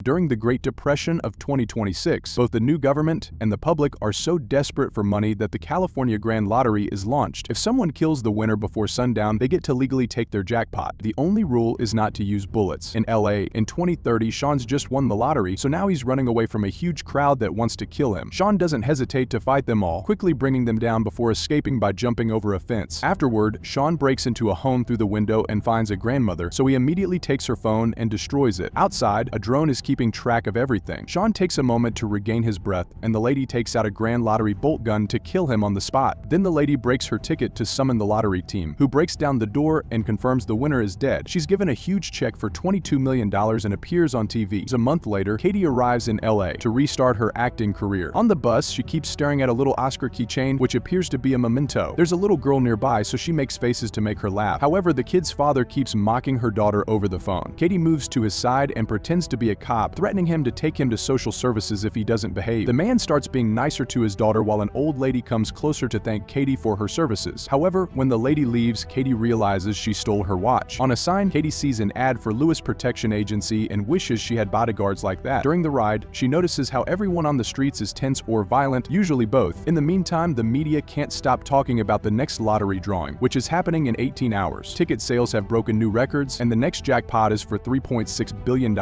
During the Great Depression of 2026, both the new government and the public are so desperate for money that the California Grand Lottery is launched. If someone kills the winner before sundown, they get to legally take their jackpot. The only rule is not to use bullets. In LA, in 2030, Sean's just won the lottery, so now he's running away from a huge crowd that wants to kill him. Sean doesn't hesitate to fight them all, quickly bringing them down before escaping by jumping over a fence. Afterward, Sean breaks into a home through the window and finds a grandmother, so he immediately takes her phone and destroys it. Outside, a drone is keeping track of everything. Sean takes a moment to regain his breath, and the lady takes out a Grand Lottery bolt gun to kill him on the spot. Then the lady breaks her ticket to summon the lottery team, who breaks down the door and confirms the winner is dead. She's given a huge check for $22 million and appears on TV. A month later, Katie arrives in LA to restart her acting career. On the bus, she keeps staring at a little Oscar keychain, which appears to be a memento. There's a little girl nearby, so she makes faces to make her laugh. However, the kid's father keeps mocking her daughter over the phone. Katie moves to his side and pretends to be a cop, threatening him to take him to social services if he doesn't behave. The man starts being nicer to his daughter while an old lady comes closer to thank Katie for her services. However, when the lady leaves, Katie realizes she stole her watch. On a sign, Katie sees an ad for Lewis Protection Agency and wishes she had bodyguards like that. During the ride, she notices how everyone on the streets is tense or violent, usually both. In the meantime, the media can't stop talking about the next lottery drawing, which is happening in 18 hours. Ticket sales have broken new records, and the next jackpot is for $3.6 billion.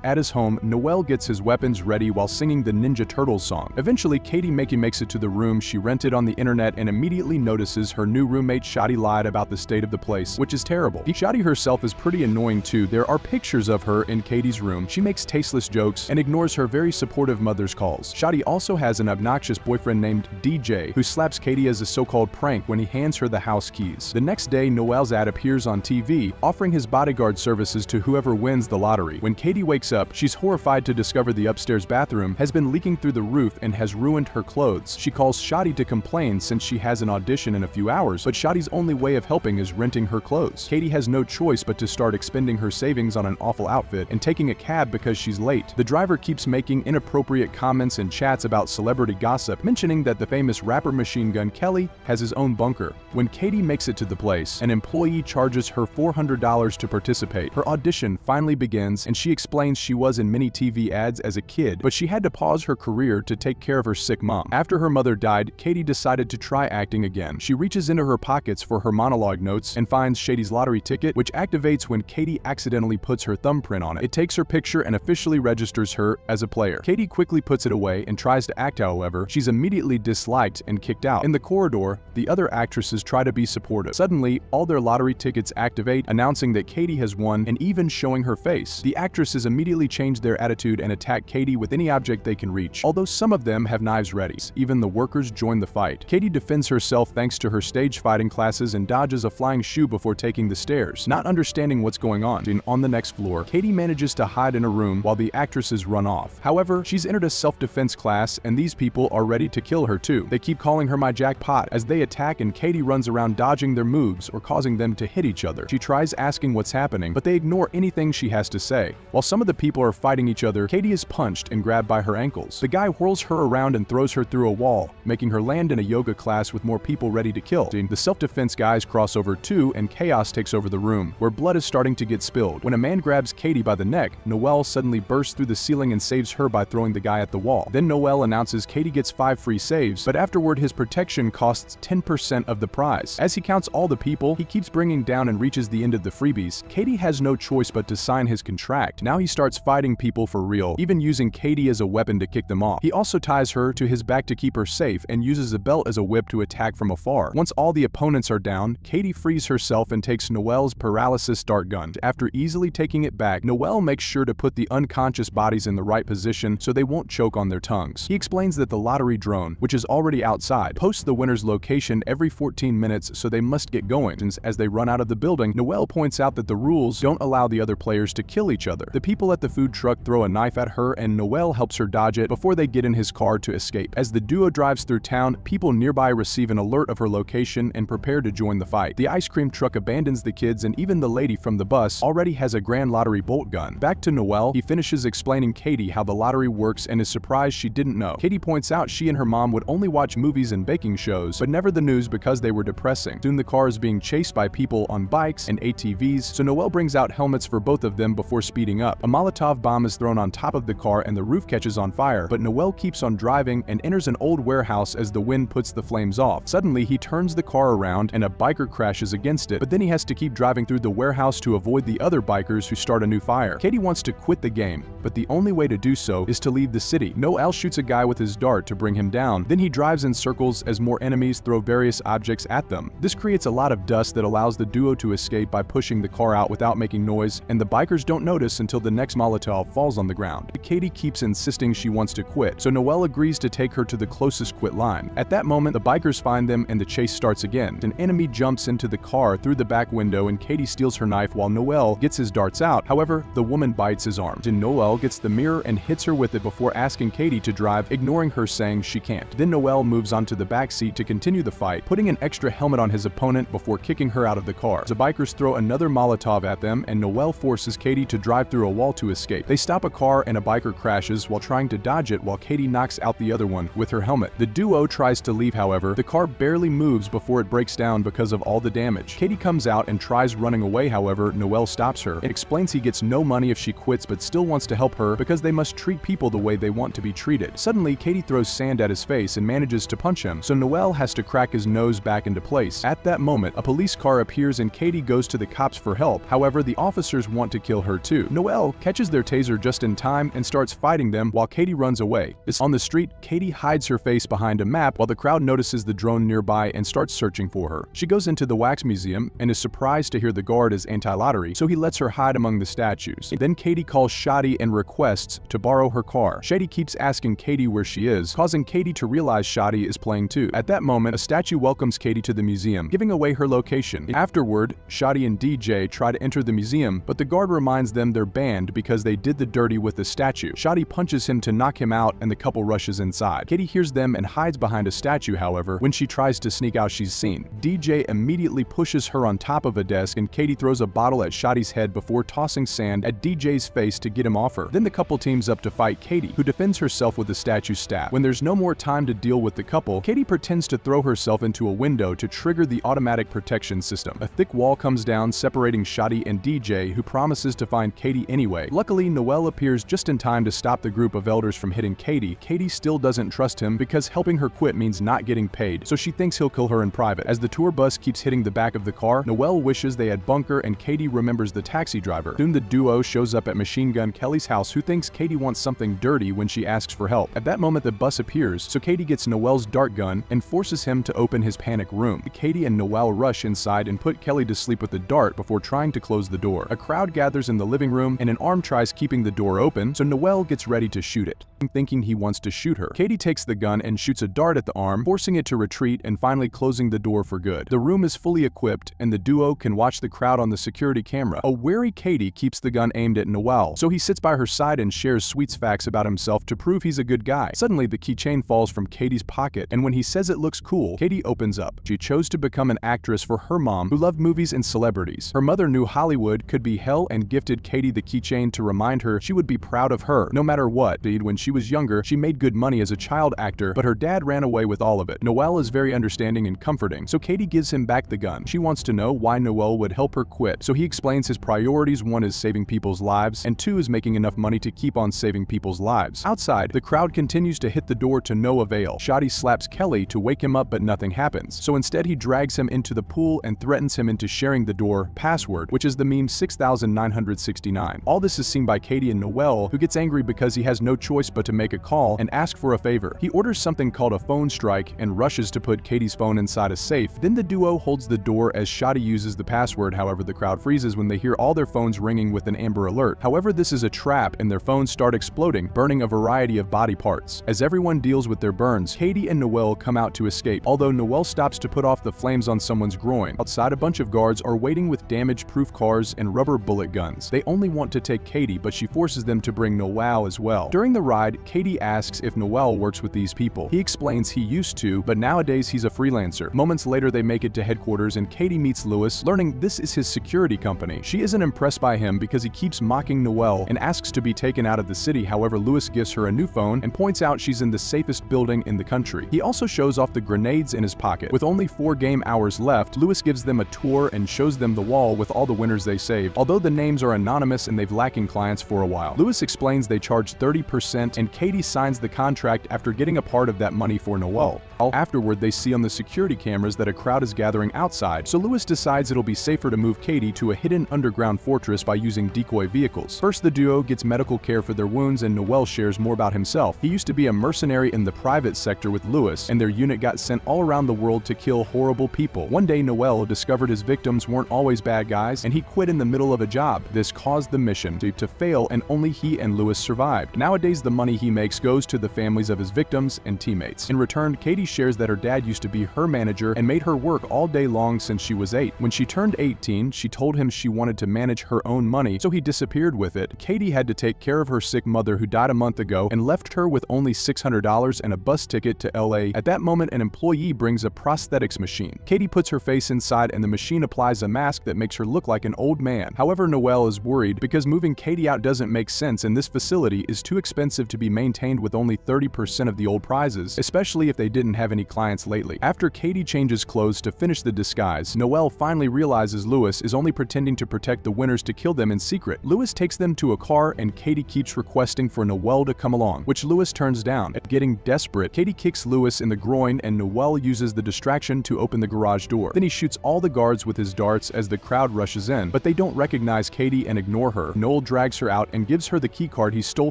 At his home, Noel gets his weapons ready while singing the Ninja Turtles song. Eventually, Katie makes it to the room she rented on the internet and immediately notices her new roommate Shadi lied about the state of the place, which is terrible. Shadi herself is pretty annoying too. There are pictures of her in Katie's room. She makes tasteless jokes and ignores her very supportive mother's calls. Shadi also has an obnoxious boyfriend named DJ, who slaps Katie as a so-called prank when he hands her the house keys. The next day, Noel's ad appears on TV, offering his bodyguard services to whoever wins the lottery. When Katie wakes up, she's horrified to discover the upstairs bathroom has been leaking through the roof and has ruined her clothes. She calls Shadi to complain since she has an audition in a few hours, but Shadi's only way of helping is renting her clothes. Katie has no choice but to start expending her savings on an awful outfit and taking a cab because she's late. The driver keeps making inappropriate comments and chats about celebrity gossip, mentioning that the famous rapper Machine Gun Kelly has his own bunker. When Katie makes it to the place, an employee charges her $400 to participate. Her audition finally begins, and she explains she was in many TV ads as a kid, but she had to pause her career to take care of her sick mom. After her mother died, Katie decided to try acting again. She reaches into her pockets for her monologue notes and finds Shady's lottery ticket, which activates when Katie accidentally puts her thumbprint on it. It takes her picture and officially registers her as a player. Katie quickly puts it away and tries to act. However, she's immediately disliked and kicked out. In the corridor, the other actresses try to be supportive. Suddenly, all their lottery tickets activate, announcing that Katie has won and even showing her face. The actresses immediately change their attitude and attack Katie with any object they can reach, although some of them have knives ready. Even the workers join the fight. Katie defends herself thanks to her stage fighting classes and dodges a flying shoe before taking the stairs. Not understanding what's going on the next floor, Katie manages to hide in a room while the actresses run off. However, she's entered a self-defense class and these people are ready to kill her too. They keep calling her my jackpot as they attack, and Katie runs around dodging their moves or causing them to hit each other. She tries asking what's happening, but they ignore anything she has to say. While some of the people are fighting each other, Katie is punched and grabbed by her ankles. The guy whirls her around and throws her through a wall, making her land in a yoga class with more people ready to kill. The self-defense guys cross over too, and chaos takes over the room, where blood is starting to get spilled. When a man grabs Katie by the neck, Noel suddenly bursts through the ceiling and saves her by throwing the guy at the wall. Then Noel announces Katie gets 5 free saves, but afterward his protection costs 10% of the prize. As he counts all the people he keeps bringing down and reaches the end of the freebies, Katie has no choice but to sign his contract. Now he starts fighting people for real, even using Katie as a weapon to kick them off. He also ties her to his back to keep her safe and uses a belt as a whip to attack from afar. Once all the opponents are down, Katie frees herself and takes Noel's paralysis dart gun. After easily taking it back, Noel makes sure to put the unconscious bodies in the right position so they won't choke on their tongues. He explains that the lottery drone, which is already outside, posts the winner's location every 14 minutes, so they must get going. As they run out of the building, Noel points out that the rules don't allow the other players to kill each other. The people at the food truck throw a knife at her and Noel helps her dodge it before they get in his car to escape. As the duo drives through town, people nearby receive an alert of her location and prepare to join the fight. The ice cream truck abandons the kids, and even the lady from the bus already has a Grand Lottery bolt gun. Back to Noel, he finishes explaining Katie how the lottery works and is surprised she didn't know. Katie points out she and her mom would only watch movies and baking shows, but never the news because they were depressing. Soon the car is being chased by people on bikes and ATVs, so Noel brings out helmets for both of them before speeding up. A Molotov bomb bomb is thrown on top of the car and the roof catches on fire, but Noel keeps on driving and enters an old warehouse as the wind puts the flames off. Suddenly, he turns the car around and a biker crashes against it, but then he has to keep driving through the warehouse to avoid the other bikers who start a new fire. Katie wants to quit the game, but the only way to do so is to leave the city. Noel shoots a guy with his dart to bring him down, then he drives in circles as more enemies throw various objects at them. This creates a lot of dust that allows the duo to escape by pushing the car out without making noise, and the bikers don't notice until the next Molotov falls on the ground. Katie keeps insisting she wants to quit, so Noel agrees to take her to the closest quit line. At that moment, the bikers find them and the chase starts again. An enemy jumps into the car through the back window and Katie steals her knife while Noel gets his darts out. However, the woman bites his arm. Then Noel gets the mirror and hits her with it before asking Katie to drive, ignoring her saying she can't. Then Noel moves onto the back seat to continue the fight, putting an extra helmet on his opponent before kicking her out of the car. The bikers throw another Molotov at them and Noel forces Katie to drive through a wall to escape. They stop a car and a biker crashes while trying to dodge it while Katie knocks out the other one with her helmet. The duo tries to leave, however, the car barely moves before it breaks down because of all the damage. Katie comes out and tries running away, however, Noel stops her and explains he gets no money if she quits but still wants to help her because they must treat people the way they want to be treated. Suddenly, Katie throws sand at his face and manages to punch him, so Noel has to crack his nose back into place. At that moment, a police car appears and Katie goes to the cops for help. However, the officers want to kill her too. Noel catches their taser just in time and starts fighting them while Katie runs away. On the street, Katie hides her face behind a map while the crowd notices the drone nearby and starts searching for her. She goes into the wax museum and is surprised to hear the guard is anti-lottery, so he lets her hide among the statues. Then Katie calls Shadi and requests to borrow her car. Shadi keeps asking Katie where she is, causing Katie to realize Shadi is playing too. At that moment, a statue welcomes Katie to the museum, giving away her location. Afterward, Shadi and DJ try to enter the museum, but the guard reminds them they're banned because they did the dirty with the statue. Shadi punches him to knock him out and the couple rushes inside. Katie hears them and hides behind a statue, however, when she tries to sneak out she's seen. DJ immediately pushes her on top of a desk and Katie throws a bottle at Shadi's head before tossing sand at DJ's face to get him off her. Then the couple teams up to fight Katie, who defends herself with the statue's staff. When there's no more time to deal with the couple, Katie pretends to throw herself into a window to trigger the automatic protection system. A thick wall comes down separating Shadi and DJ, who promises to find Katie anyway. Luckily, Noel appears just in time to stop the group of elders from hitting Katie. Katie still doesn't trust him because helping her quit means not getting paid, so she thinks he'll kill her in private. As the tour bus keeps hitting the back of the car, Noel wishes they had bunker and Katie remembers the taxi driver. Soon the duo shows up at Machine Gun Kelly's house, who thinks Katie wants something dirty when she asks for help. At that moment, the bus appears, so Katie gets Noel's dart gun and forces him to open his panic room. Katie and Noel rush inside and put Kelly to sleep with the dart before trying to close the door. A crowd gathers in the living room and an arm tries keeping the door open, so Noel gets ready to shoot it, thinking he wants to shoot her. Katie takes the gun and shoots a dart at the arm, forcing it to retreat and finally closing the door for good. The room is fully equipped and the duo can watch the crowd on the security camera. A wary Katie keeps the gun aimed at Noel, so he sits by her side and shares sweet facts about himself to prove he's a good guy. Suddenly, the keychain falls from Katie's pocket, and when he says it looks cool, Katie opens up. She chose to become an actress for her mom, who loved movies and celebrities. Her mother knew Hollywood could be hell and gifted Katie the keychain to remind her she would be proud of her, no matter what. Indeed, when she was younger, she made good money as a child actor, but her dad ran away with all of it. Noel is very understanding and comforting, so Katie gives him back the gun. She wants to know why Noel would help her quit, so he explains his priorities. One is saving people's lives, and two is making enough money to keep on saving people's lives. Outside, the crowd continues to hit the door to no avail. Shadi slaps Kelly to wake him up, but nothing happens, so instead he drags him into the pool and threatens him into sharing the door password, which is the meme 6969. All this is seen by Katie and Noel, who gets angry because he has no choice but to make a call and ask for a favor. He orders something called a phone strike and rushes to put Katie's phone inside a safe. Then the duo holds the door as Shadi uses the password. However, the crowd freezes when they hear all their phones ringing with an Amber Alert. However, this is a trap and their phones start exploding, burning a variety of body parts. As everyone deals with their burns, Katie and Noel come out to escape, although Noel stops to put off the flames on someone's groin. Outside, a bunch of guards are waiting with damage-proof cars and rubber bullet guns. They only want to take Katie, but she forces them to bring Noel as well. During the ride, Katie asks if Noel works with these people. He explains he used to, but nowadays he's a freelancer. Moments later, they make it to headquarters and Katie meets Lewis, learning this is his security company. She isn't impressed by him because he keeps mocking Noel and asks to be taken out of the city. However, Lewis gives her a new phone and points out she's in the safest building in the country. He also shows off the grenades in his pocket. With only 4 game hours left, Lewis gives them a tour and shows them the wall with all the winners they saved. Although the names are anonymous and they've lacking clients, tickets for a while. Lewis explains they charge 30% and Katie signs the contract after getting a part of that money for Noelle. Afterward, they see on the security cameras that a crowd is gathering outside, so Lewis decides it'll be safer to move Katie to a hidden underground fortress by using decoy vehicles. First, the duo gets medical care for their wounds and Noelle shares more about himself. He used to be a mercenary in the private sector with Lewis, and their unit got sent all around the world to kill horrible people. One day, Noelle discovered his victims weren't always bad guys, and he quit in the middle of a job. This caused the mission to fail, and only he and Lewis survived. Nowadays, the money he makes goes to the families of his victims and teammates. In return, Katie shares that her dad used to be her manager and made her work all day long since she was 8. When she turned 18, she told him she wanted to manage her own money, so he disappeared with it. Katie had to take care of her sick mother who died a month ago and left her with only $600 and a bus ticket to LA. At that moment, an employee brings a prosthetics machine. Katie puts her face inside and the machine applies a mask that makes her look like an old man. However, Noelle is worried because moving Katie out doesn't make sense and this facility is too expensive to be maintained with only 30% of the old prizes, especially if they didn't have any clients lately. After Katie changes clothes to finish the disguise, Noelle finally realizes Lewis is only pretending to protect the winners to kill them in secret. Lewis takes them to a car and Katie keeps requesting for Noelle to come along, which Lewis turns down. Getting desperate, Katie kicks Lewis in the groin and Noelle uses the distraction to open the garage door. Then he shoots all the guards with his darts as the crowd rushes in, but they don't recognize Katie and ignore her. Noelle drags her out and gives her the keycard he stole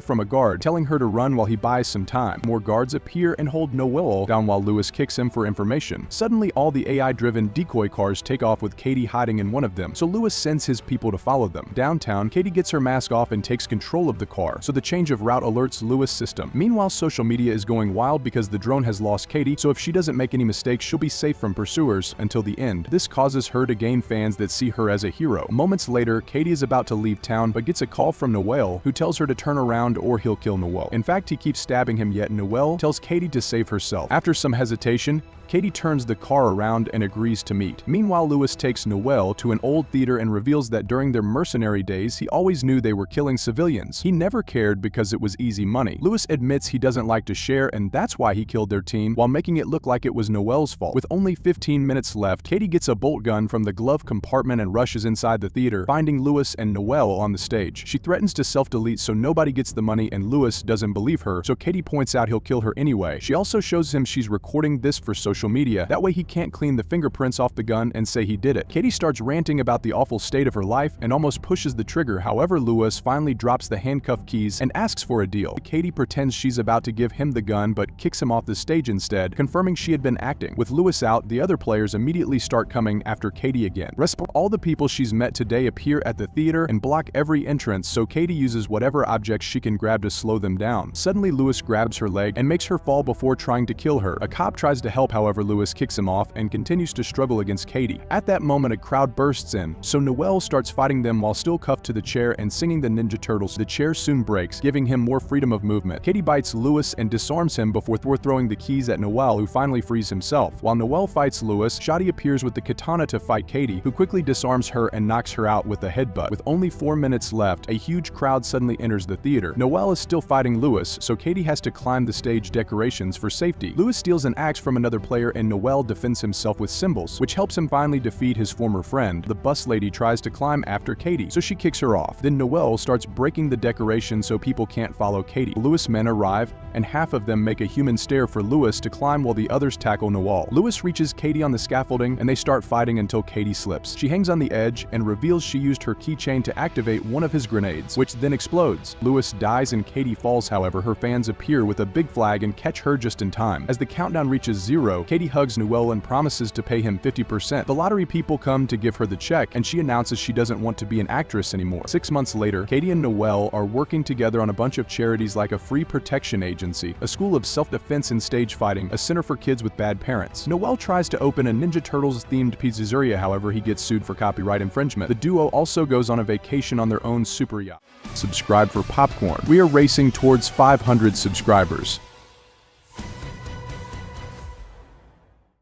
from a guard, telling her to run while he buys some time. More guards appear and hold Noelle down while Lewis kicks him for information. Suddenly, all the AI-driven decoy cars take off with Katie hiding in one of them, so Lewis sends his people to follow them. Downtown, Katie gets her mask off and takes control of the car, so the change of route alerts Lewis' system. Meanwhile, social media is going wild because the drone has lost Katie, so if she doesn't make any mistakes, she'll be safe from pursuers until the end. This causes her to gain fans that see her as a hero. Moments later, Katie is about to leave town but gets a call from Noelle, who tells her to turn around or he'll kill Noelle. In fact, he keeps stabbing him, yet Noelle tells Katie to save herself. After some hesitation, Katie turns the car around and agrees to meet. Meanwhile, Lewis takes Noelle to an old theater and reveals that during their mercenary days, he always knew they were killing civilians. He never cared because it was easy money. Lewis admits he doesn't like to share and that's why he killed their team while making it look like it was Noelle's fault. With only 15 minutes left, Katie gets a bolt gun from the glove compartment and rushes inside the theater, finding Lewis and Noelle on the stage. She threatens to self-delete so nobody gets the money and Lewis doesn't believe her, so Katie points out he'll kill her anyway. She also shows him she's recording this for social media. That way he can't clean the fingerprints off the gun and say he did it. Katie starts ranting about the awful state of her life and almost pushes the trigger. However, Lewis finally drops the handcuff keys and asks for a deal. Katie pretends she's about to give him the gun but kicks him off the stage instead, confirming she had been acting. With Lewis out, the other players immediately start coming after Katie again. All the people she's met today appear at the theater and block every entrance, so Katie uses whatever objects she can grab to slow them down. Suddenly, Lewis grabs her leg and makes her fall before trying to kill her. A cop tries to help, however, Lewis kicks him off and continues to struggle against Katie. At that moment, a crowd bursts in, so Noelle starts fighting them while still cuffed to the chair and singing the Ninja Turtles. The chair soon breaks, giving him more freedom of movement. Katie bites Lewis and disarms him before throwing the keys at Noelle, who finally frees himself. While Noelle fights Lewis, Shadi appears with the katana to fight Katie, who quickly disarms her and knocks her out with a headbutt. With only 4 minutes left, a huge crowd suddenly enters the theater. Noelle is still fighting Lewis, so Katie has to climb the stage decorations for safety. Lewis steals an axe from another player and Noelle defends himself with symbols, which helps him finally defeat his former friend. The bus lady tries to climb after Katie, so she kicks her off. Then Noelle starts breaking the decoration so people can't follow Katie. Lewis' men arrive, and half of them make a human stair for Lewis to climb while the others tackle Noelle. Lewis reaches Katie on the scaffolding, and they start fighting until Katie slips. She hangs on the edge and reveals she used her keychain to activate one of his grenades, which then explodes. Lewis dies and Katie falls, however, her fans appear with a big flag and catch her just in time. As the countdown reaches 0, Katie hugs Noelle and promises to pay him 50%. The lottery people come to give her the check, and she announces she doesn't want to be an actress anymore. 6 months later, Katie and Noelle are working together on a bunch of charities like a free protection agency, a school of self-defense and stage fighting, a center for kids with bad parents. Noelle tries to open a Ninja Turtles-themed pizzeria, however, he gets sued for copyright infringement. The duo also goes on a vacation on their own super yacht. Subscribe for popcorn. We are racing towards 500 subscribers.